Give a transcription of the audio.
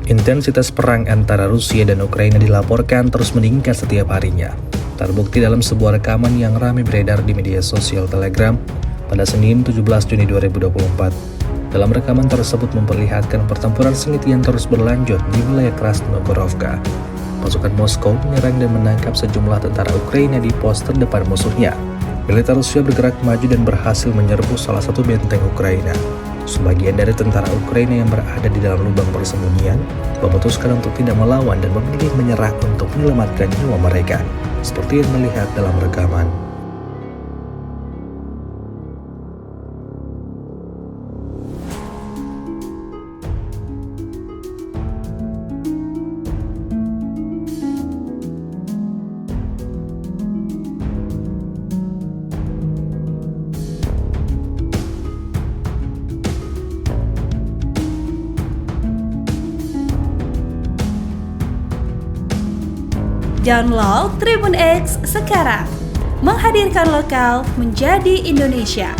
Intensitas perang antara Rusia dan Ukraina dilaporkan terus meningkat setiap harinya. Terbukti dalam sebuah rekaman yang ramai beredar di media sosial Telegram pada Senin 17 Juni 2024. Dalam rekaman tersebut memperlihatkan pertempuran sengit yang terus berlanjut di wilayah Krasnogorovka. Pasukan Moskow menyerang dan menangkap sejumlah tentara Ukraina di pos terdepan musuhnya. Militer Rusia bergerak maju dan berhasil menyerbu salah satu benteng Ukraina. Sebagian dari tentara Ukraina yang berada di dalam lubang persembunyian memutuskan untuk tidak melawan dan memilih menyerah untuk menyelamatkan nyawa mereka, seperti yang terlihat dalam rekaman. Download Tribun X sekarang, menghadirkan lokal menjadi Indonesia.